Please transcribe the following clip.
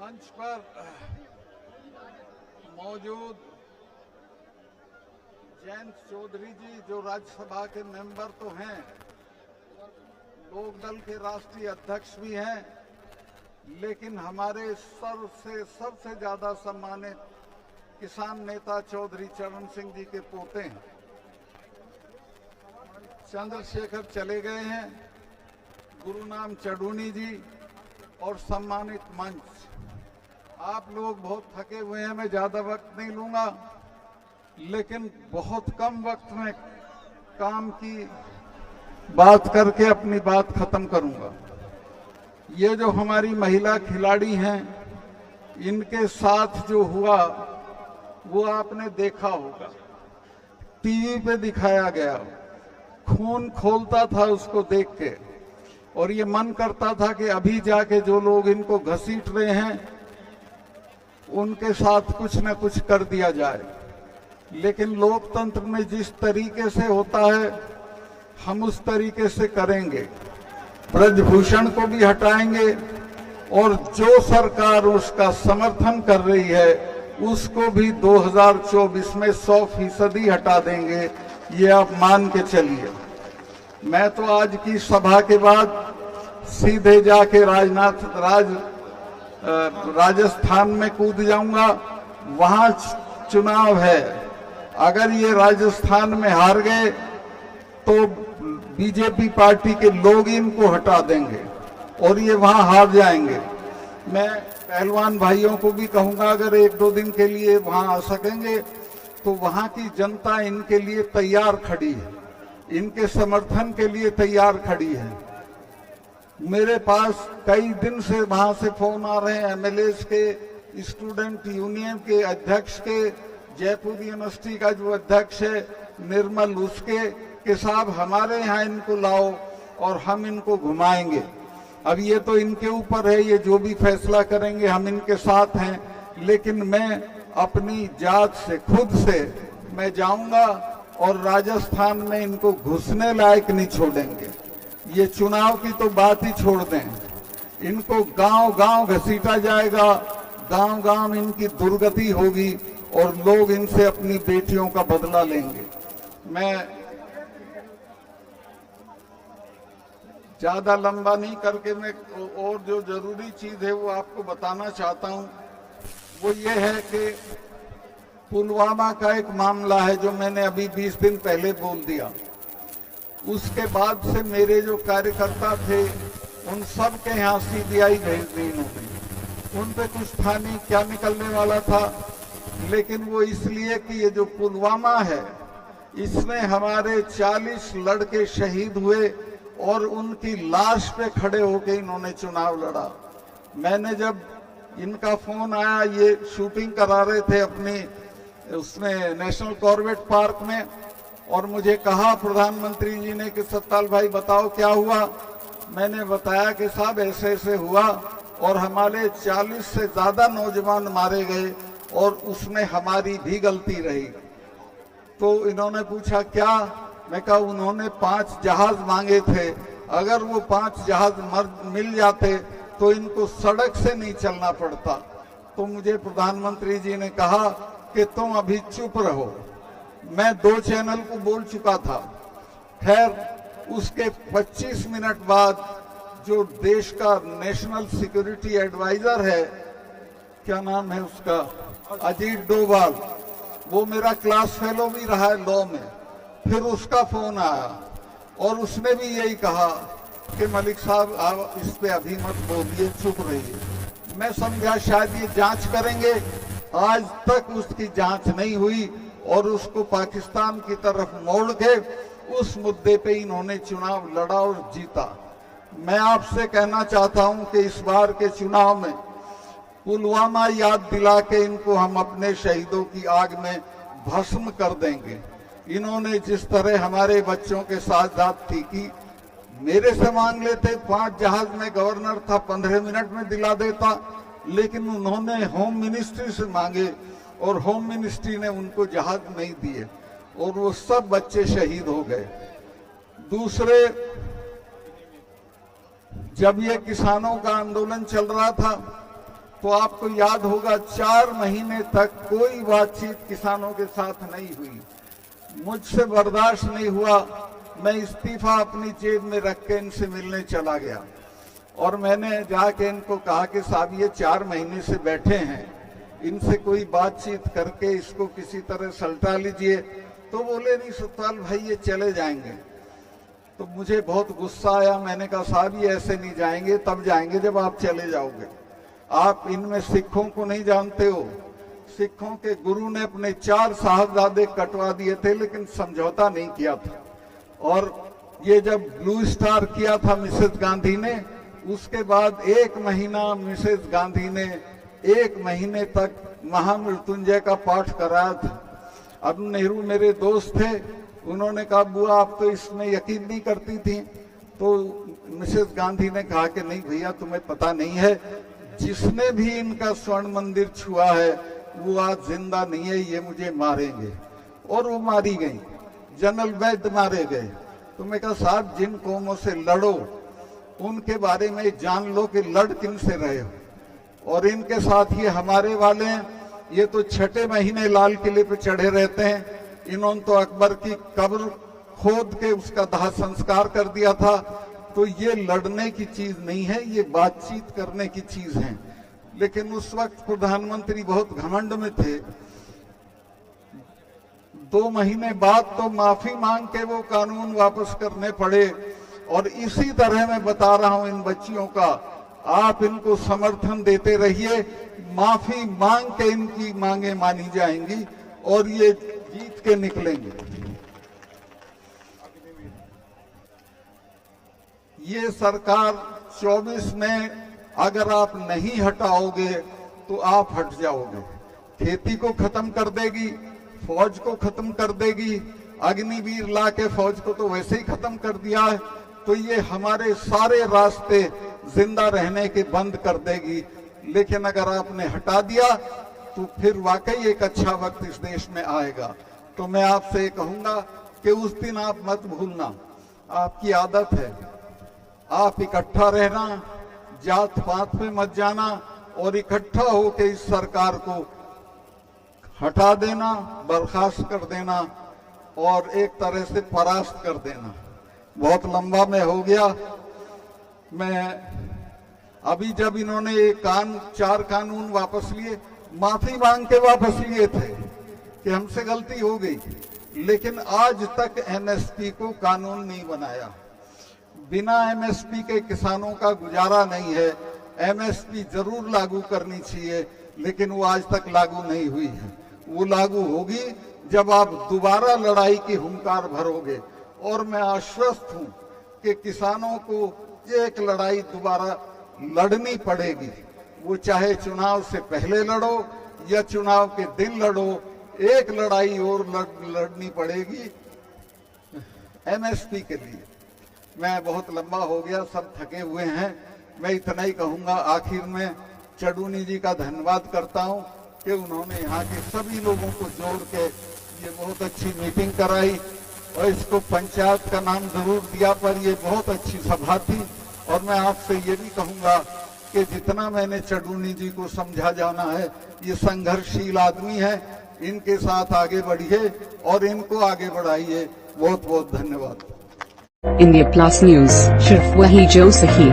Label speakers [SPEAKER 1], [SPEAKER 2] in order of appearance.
[SPEAKER 1] मंच पर मौजूद जयंत चौधरी जी जो राज्यसभा के मेंबर तो हैं, लोकदल के राष्ट्रीय अध्यक्ष भी हैं, लेकिन हमारे सबसे ज्यादा सम्मानित किसान नेता चौधरी चरण सिंह जी के पोते हैं। चंद्रशेखर चले गए हैं, गुरुनाम चडूनी जी और सम्मानित मंच। आप लोग बहुत थके हुए हैं, मैं ज्यादा वक्त नहीं लूंगा, लेकिन बहुत कम वक्त में काम की बात करके अपनी बात खत्म करूंगा। ये जो हमारी महिला खिलाड़ी हैं, इनके साथ जो हुआ वो आपने देखा होगा, टीवी पे दिखाया गया, खून खोलता था उसको देख के, और ये मन करता था कि अभी जाके जो लोग इनको घसीट रहे हैं उनके साथ कुछ न कुछ कर दिया जाए। लेकिन लोकतंत्र में जिस तरीके से होता है हम उस तरीके से करेंगे। ब्रजभूषण को भी हटाएंगे और जो सरकार उसका समर्थन कर रही है उसको भी 2024 में 100% हटा देंगे, ये आप मान के चलिए। मैं तो आज की सभा के बाद सीधे जाके राजस्थान में कूद जाऊंगा, वहां चुनाव है। अगर ये राजस्थान में हार गए तो बीजेपी पार्टी के लोग इनको हटा देंगे और ये वहां हार जाएंगे। मैं पहलवान भाइयों को भी कहूंगा, अगर 1-2 दिन के लिए वहां आ सकेंगे तो वहां की जनता इनके लिए तैयार खड़ी है, इनके समर्थन के लिए तैयार खड़ी है। मेरे पास कई दिन से वहां से फोन आ रहे हैं, एमएलएस के, स्टूडेंट यूनियन के अध्यक्ष के, जयपुर यूनिवर्सिटी का जो अध्यक्ष है निर्मल, उसके कि साहब हमारे यहाँ इनको लाओ और हम इनको घुमाएंगे। अब ये तो इनके ऊपर है, ये जो भी फैसला करेंगे हम इनके साथ हैं, लेकिन मैं अपनी जात से खुद से मैं जाऊंगा और राजस्थान में इनको घुसने लायक नहीं छोड़ेंगे। ये चुनाव की तो बात ही छोड़ दें, इनको गांव-गांव घसीटा जाएगा, गांव-गांव इनकी दुर्गति होगी और लोग इनसे अपनी बेटियों का बदला लेंगे। मैं ज्यादा लंबा नहीं करके मैं और जो जरूरी चीज है वो आपको बताना चाहता हूं। वो ये है कि पुलवामा का एक मामला है जो मैंने अभी 20 दिन पहले बोल दिया। उसके बाद से मेरे जो कार्यकर्ता थे उन सब के यहाँ सीबीआई भेज दी इन्होंने। उन पे कुछ था नहीं, क्या निकलने वाला था, लेकिन वो इसलिए कि ये जो पुलवामा है इसमें हमारे 40 लड़के शहीद हुए और उनकी लाश पे खड़े होके इन्होंने चुनाव लड़ा। मैंने जब इनका फोन आया, ये शूटिंग करा रहे थे अपनी उसमें नेशनल कॉर्बेट पार्क में, और मुझे कहा प्रधानमंत्री जी ने कि सत्ताल भाई बताओ क्या हुआ। मैंने बताया कि साहब ऐसे ऐसे हुआ और हमारे 40 से ज्यादा नौजवान मारे गए और उसमें हमारी भी गलती रही। तो इन्होंने पूछा क्या, मैं कहा उन्होंने 5 जहाज मांगे थे, अगर वो 5 जहाज मिल जाते तो इनको सड़क से नहीं चलना पड़ता। तो मुझे प्रधानमंत्री जी ने कहा कि तुम अभी चुप रहो। मैं 2 चैनल को बोल चुका था। खैर उसके 25 मिनट बाद जो देश का नेशनल सिक्योरिटी एडवाइजर है, क्या नाम है उसका, अजीत डोभाल, वो मेरा क्लास फेलो भी रहा है लॉ में, फिर उसका फोन आया और उसने भी यही कहा कि मलिक साहब आप इस पे अभी मत बोलिए, चुप रहिए। मैं समझा शायद ये जांच करेंगे, आज तक उसकी जांच नहीं हुई और उसको पाकिस्तान की तरफ मोड़ के उस मुद्दे पे इन्होंने चुनाव लड़ा और जीता। मैं आपसे कहना चाहता हूं कि इस बार के चुनाव में पुलवामा याद दिला के इनको हम अपने शहीदों की आग में भस्म कर देंगे। इन्होंने जिस तरह हमारे बच्चों के साथ ज्यादती की, मेरे से मांग लेते 5 जहाज में गवर्नर था 15 मिनट में दिला देता, लेकिन उन्होंने होम मिनिस्ट्री से मांगे और होम मिनिस्ट्री ने उनको जहाज नहीं दिए और वो सब बच्चे शहीद हो गए। दूसरे, जब ये किसानों का आंदोलन चल रहा था तो आपको याद होगा 4 महीने तक कोई बातचीत किसानों के साथ नहीं हुई। मुझसे बर्दाश्त नहीं हुआ, मैं इस्तीफा अपनी जेब में रख के इनसे मिलने चला गया और मैंने जाके इनको कहा कि साहब ये 4 महीने से बैठे हैं, इनसे कोई बातचीत करके इसको किसी तरह सलटा लीजिए। तो बोले नहीं सतपाल भाई ये चले जाएंगे। तो मुझे बहुत गुस्सा आया, मैंने कहा साहब ये ऐसे नहीं जाएंगे, तब जाएंगे जब आप चले जाओगे। आप इनमें सिखों को नहीं जानते हो। सिखों के गुरु ने अपने 4 साहबजादे कटवा दिए थे लेकिन समझौता नहीं किया था। और ये जब ब्लू स्टार किया था मिसेस गांधी ने, उसके बाद 1 महीना मिसेस गांधी ने 1 महीने तक महामृत्युंजय का पाठ कराया था। अरुण नेहरू मेरे दोस्त थे, उन्होंने कहा बुआ आप तो इसमें यकीन नहीं करती थी। तो मिसेस गांधी ने कहा कि नहीं भैया तुम्हें पता नहीं है, जिसने भी इनका स्वर्ण मंदिर छुआ है वो आज जिंदा नहीं है, ये मुझे मारेंगे। और वो मारी गई, जनरल वैद्य मारे गए। तो मैं कहा साहब जिन कौमों से लड़ो उनके बारे में जान लो कि लड़ किन से रहे हो। और इनके साथ ये हमारे वाले हैं, ये तो 6 महीने लाल किले पे चढ़े रहते हैं। इन्होंने तो अकबर की कब्र खोद के उसका दाह संस्कार कर दिया था। तो ये लड़ने की चीज नहीं है, ये बातचीत करने की चीज है। लेकिन उस वक्त प्रधानमंत्री बहुत घमंड में थे। 2 महीने बाद तो माफी मांग के वो कानून वापस करने पड़े। और इसी तरह मैं बता रहा हूं इन बच्चियों का, आप इनको समर्थन देते रहिए, माफी मांग के इनकी मांगे मानी जाएंगी और ये जीत के निकलेंगे। ये सरकार 24 में अगर आप नहीं हटाओगे तो आप हट जाओगे। खेती को खत्म कर देगी, फौज को खत्म कर देगी, अग्निवीर ला के फौज को तो वैसे ही खत्म कर दिया है। तो ये हमारे सारे रास्ते जिंदा रहने के बंद कर देगी। लेकिन अगर आपने हटा दिया तो फिर वाकई एक अच्छा वक्त इस देश में आएगा। तो मैं आपसे कहूंगा कि उस दिन आप मत भूलना, आपकी आदत है, आप इकट्ठा रहना, जात पात पे मत जाना और इकट्ठा होकर इस सरकार को हटा देना, बर्खास्त कर देना और एक तरह से परास्त कर देना। बहुत लंबा में हो गया। मैं अभी जब इन्होंने 4 कानून वापस लिए, माफी मांग के वापस लिए थे कि हमसे गलती हो गई, लेकिन आज तक एमएसपी को कानून नहीं बनाया। बिना एमएसपी के किसानों का गुजारा नहीं है। एमएसपी जरूर लागू करनी चाहिए, लेकिन वो आज तक लागू नहीं हुई है। वो लागू होगी जब आप दोबारा लड़ाई की हुंकार भरोगे। और मैं आश्वस्त हूं कि किसानों को एक लड़ाई दोबारा लड़नी पड़ेगी। वो चाहे चुनाव से पहले लड़ो या चुनाव के दिन लड़ो, एक लड़ाई और लड़नी पड़ेगी एमएसपी के लिए। मैं बहुत लंबा हो गया, सब थके हुए हैं। मैं इतना ही कहूंगा आखिर में, चडूनी जी का धन्यवाद करता हूं कि उन्होंने यहाँ के सभी लोगों को जोड़ के ये बहुत अच्छी मीटिंग कराई। और इसको पंचायत का नाम जरूर दिया, पर ये बहुत अच्छी सभा थी। और मैं आपसे ये भी कहूंगा कि जितना मैंने चडूनी जी को समझा जाना है, ये संघर्षशील आदमी है, इनके साथ आगे बढ़िए और इनको आगे बढ़ाइए। बहुत बहुत धन्यवाद।
[SPEAKER 2] इंडिया प्लस न्यूज, सिर्फ वही जो सही।